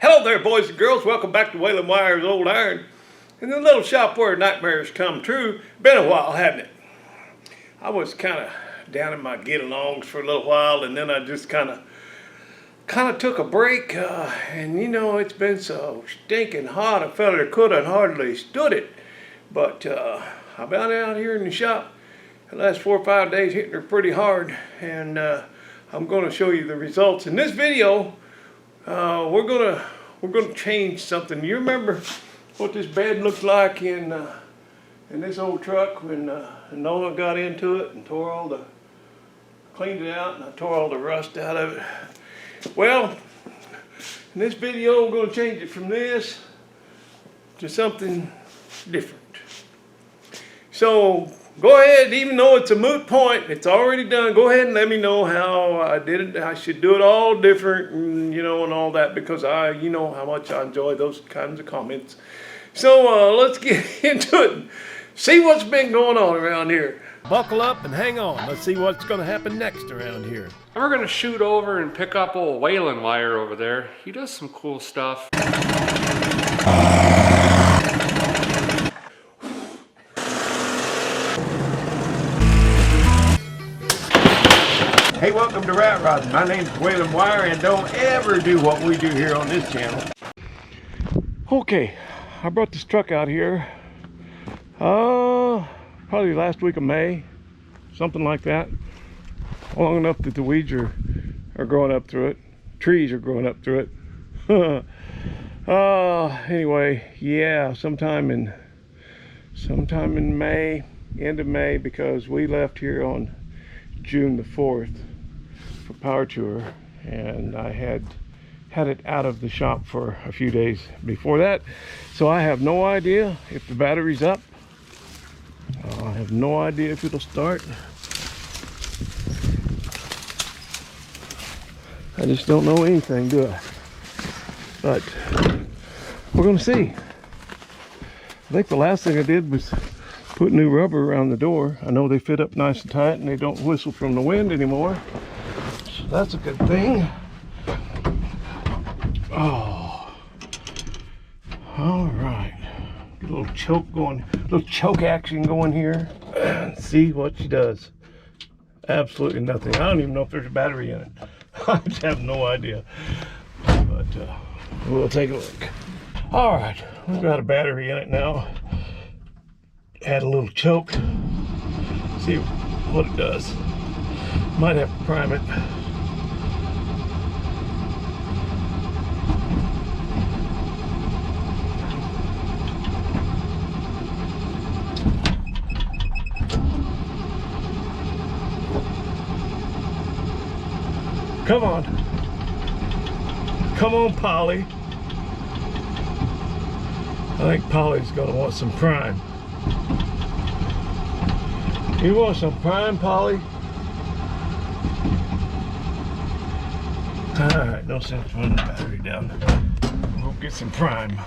Hello there, boys and girls. Welcome back to Waylon Wire's Old Iron. In the little shop where nightmares come true. Been a while, hasn't it? I was kind of down in my get-alongs for a little while, and then I just kind of took a break. And you know, it's been so stinking hot. A fella could have hardly stood it. But I've been out here in the shop the last 4 or 5 days, hitting her pretty hard, and I'm going to show you the results in this video. We're gonna change something. You remember what this bed looked like in this old truck when Noah got into it and cleaned it out, and I tore all the rust out of it? Well, in this video, we're gonna change it from this to something different. So go ahead, even though it's a moot point, it's already done. Go ahead and let me know how I did it. I should do it all different, and and all that, because you know how much I enjoy those kinds of comments. So let's get into it and see what's been going on around here. Buckle up and hang on. Let's see what's going to happen next around here. We're gonna shoot over and pick up old Waylon Wire over there. He does some cool stuff. Hey, welcome to Rat Rodding. My name's Waylon Wire, and don't ever do what we do here on this channel. Okay, I brought this truck out here probably last week of May, something like that. Long enough that the weeds are growing up through it. Trees are growing up through it. Anyway, yeah, sometime in May, end of May, because we left here on June the 4th for Power Tour, and I had it out of the shop for a few days before that, so I have no idea if the battery's up. I have no idea if it'll start. I just don't know anything, do I? But we're gonna see. I think the last thing I did was put new rubber around the door. I know they fit up nice and tight, and they don't whistle from the wind anymore, so that's a good thing. Oh, all right. Get a little choke going, a little choke action going here, and see what she does. Absolutely nothing. I don't even know if there's a battery in it. I just have no idea, but we'll take a look. All right, we've got a battery in it now. Add a little choke, see what it does. Might have to prime it. Come on. Come on, Polly. I think Polly's gonna want some prime. You want some prime, Polly? Alright, no sense running the battery down. We'll get some prime.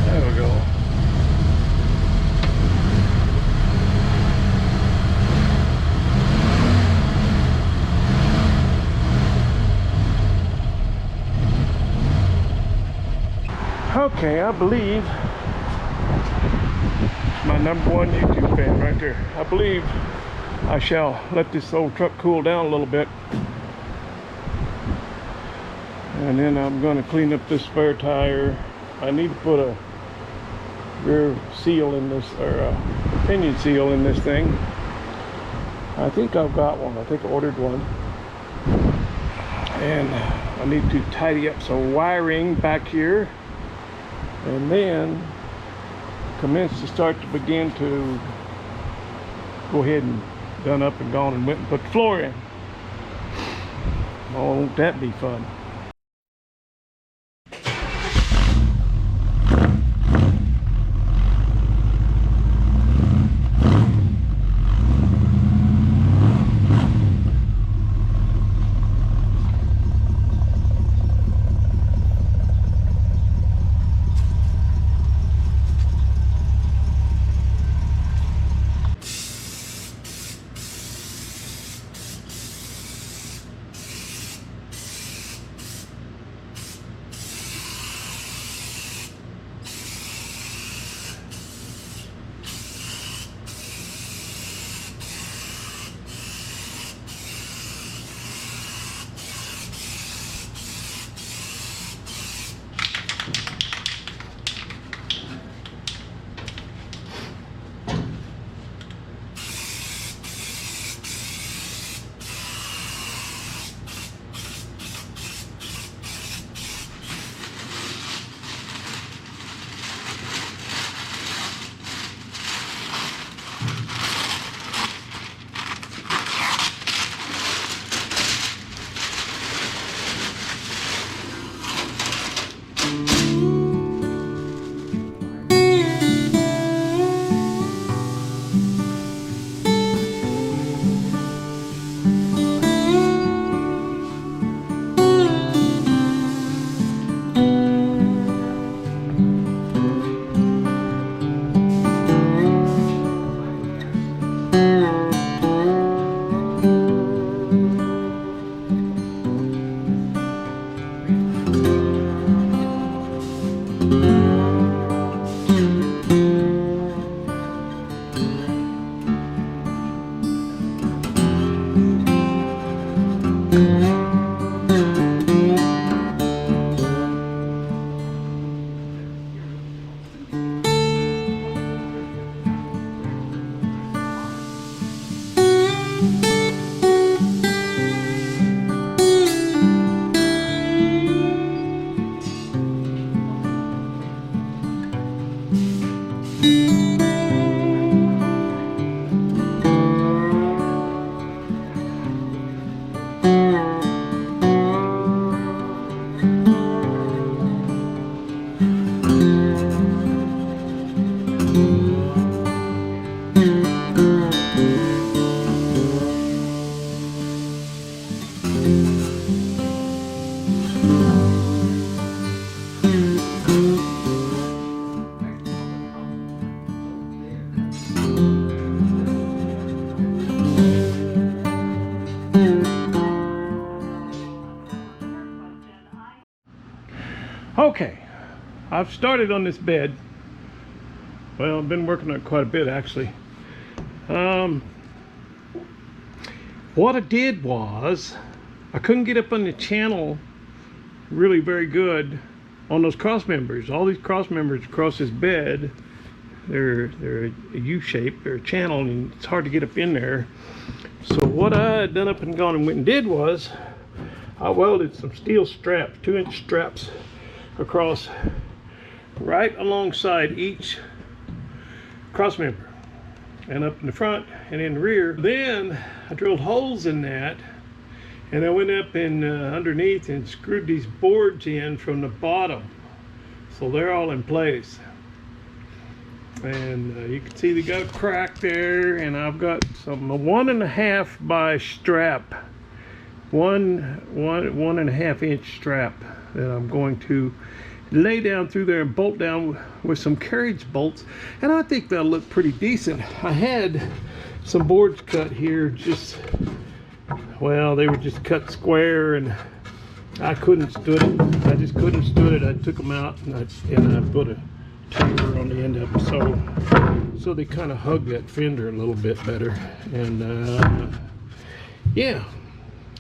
There we go. Okay, I believe my #1 YouTube fan right there. I believe I shall let this old truck cool down a little bit, and then I'm going to clean up this spare tire. I need to put a rear seal in this, or a pinion seal in this thing. I think I've got one. I think I ordered one, and I need to tidy up some wiring back here, and then begin to go ahead and done up and gone and went and put the floor in. Oh, won't that be fun? Okay, I've started on this bed. Well, I've been working on it quite a bit actually. What I did was I couldn't get up on the channel really very good on those cross members. All these cross members across this bed, they're a U shape, they're a channel, and it's hard to get up in there. So what I had done up and gone and went and did was I welded some steel straps, 2-inch straps, across right alongside each cross member, and up in the front and in the rear. Then I drilled holes in that, and I went up and underneath and screwed these boards in from the bottom, so they're all in place. And you can see they got a crack there, and I've got some 1.5 by strap, one and a half inch strap that I'm going to lay down through there and bolt down with some carriage bolts, and I think that'll look pretty decent. I had some boards cut here, just, well, they were just cut square, and I couldn't stood it. I just couldn't stood it. I took them out and I put a taper on the end of them, so they kind of hug that fender a little bit better. And yeah,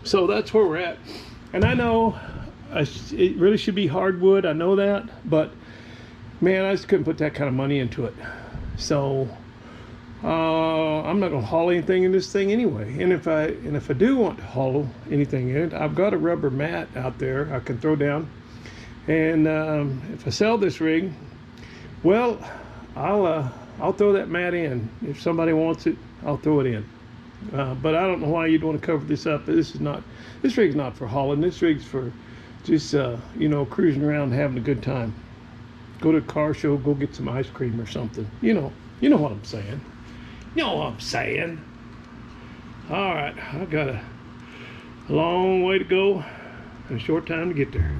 so that's where we're at. And I know it really should be hardwood, I know that, but man, I just couldn't put that kind of money into it. So I'm not gonna haul anything in this thing anyway. And if I do want to haul anything in it, I've got a rubber mat out there I can throw down. And if I sell this rig, well, I'll throw that mat in. If somebody wants it, I'll throw it in. But I don't know why you'd want to cover this up. This rig's not for hauling. This rig's for just you know, cruising around having a good time. Go to a car show, go get some ice cream or something. You know what I'm saying. You know what I'm saying. All right, I've got a long way to go and a short time to get there.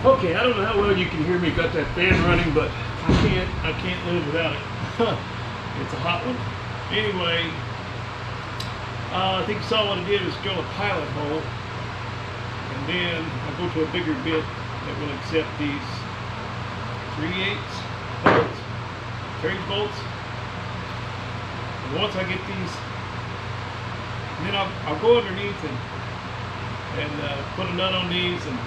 Okay, I don't know how well you can hear me. Got that fan running, but I can't live without it. It's a hot one. Anyway, I think you saw what I did is drill a pilot hole, and then I'll go to a bigger bit that will accept these 3/8 bolts, trade bolts. And once I get these, then I'll go underneath and put a nut on these and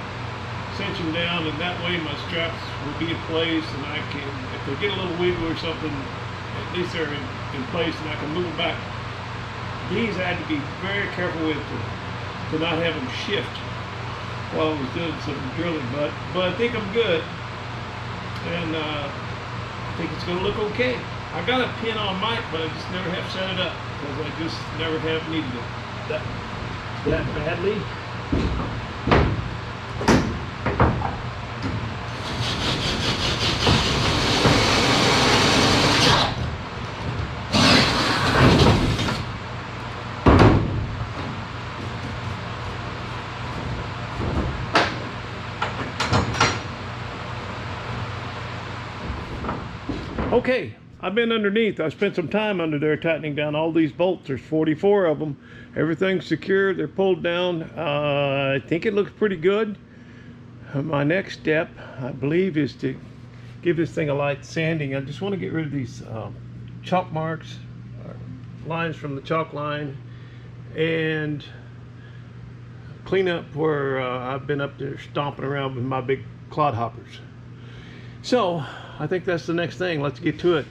cinch them down, and that way my straps will be in place, and I can, if they get a little wiggle or something, at least they're in place and I can move them back. These I had to be very careful with to not have them shift while I was doing some drilling, but I think I'm good, and I think it's going to look okay. I got a pin on mic, but I just never have set it up because I just never have needed it that badly. Okay, I've been underneath. I spent some time under there tightening down all these bolts. There's 44 of them. Everything's secure. They're pulled down. I think it looks pretty good. My next step, I believe, is to give this thing a light sanding. I just want to get rid of these chalk marks, lines from the chalk line, and clean up where I've been up there stomping around with my big clod hoppers. So I think that's the next thing. Let's get to it.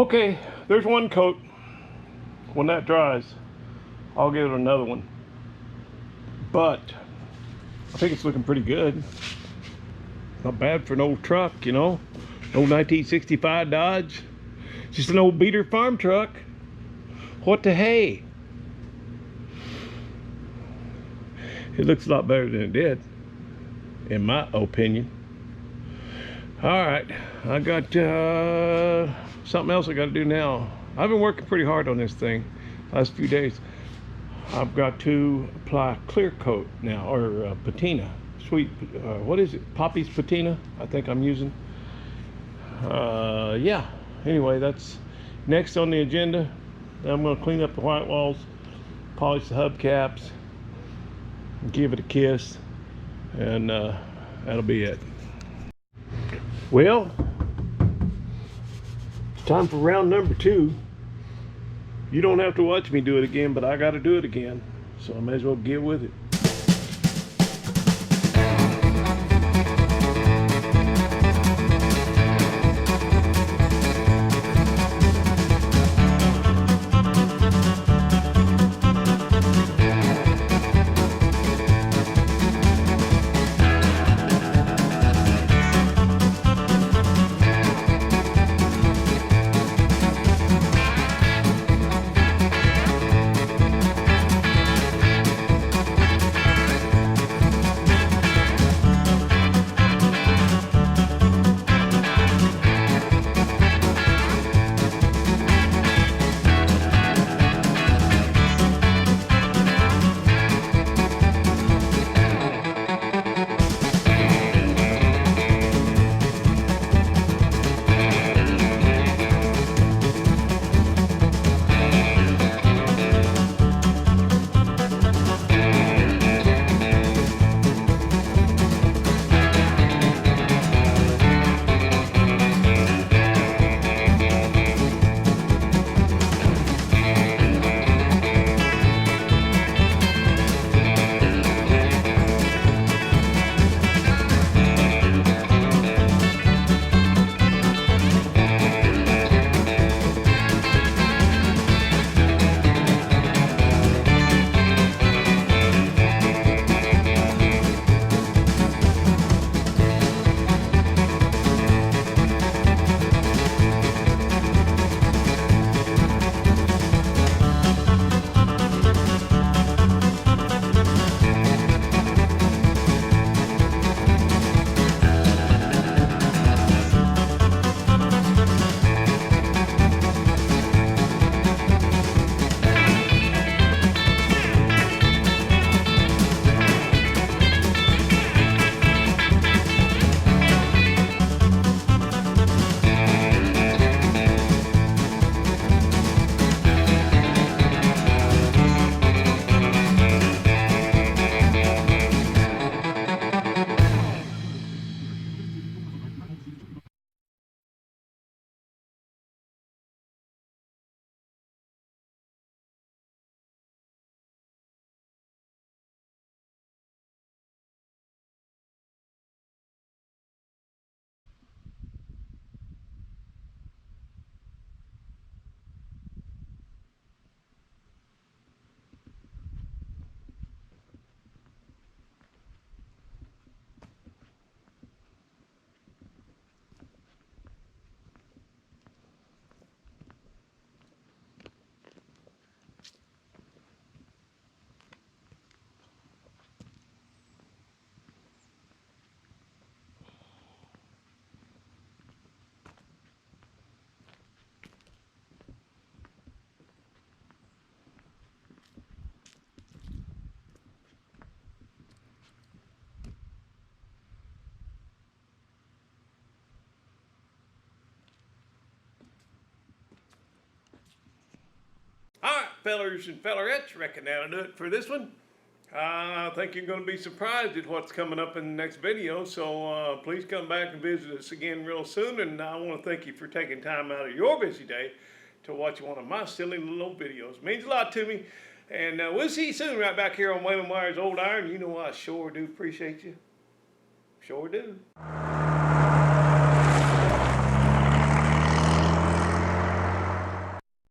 Okay, there's one coat. When that dries, I'll give it another one. But I think it's looking pretty good. Not bad for an old truck, you know. Old 1965 Dodge. Just an old beater farm truck. What the hey? It looks a lot better than it did, in my opinion. All right, I got something else I got to do now. I've been working pretty hard on this thing last few days. I've got to apply clear coat now, or patina. Sweet, what is it? Poppy's patina, I think I'm using. Yeah, anyway, that's next on the agenda. I'm going to clean up the white walls, polish the hubcaps, give it a kiss, and that'll be it. Well, it's time for round number 2. You don't have to watch me do it again, but I got to do it again, so I may as well get with it. All right, fellers and fellerettes, reckon that'll do it for this one. I think you're going to be surprised at what's coming up in the next video, so please come back and visit us again real soon, and I want to thank you for taking time out of your busy day to watch one of my silly little old videos. It means a lot to me, and we'll see you soon right back here on Waylon Wires Old Iron. You know I sure do appreciate you. Sure do.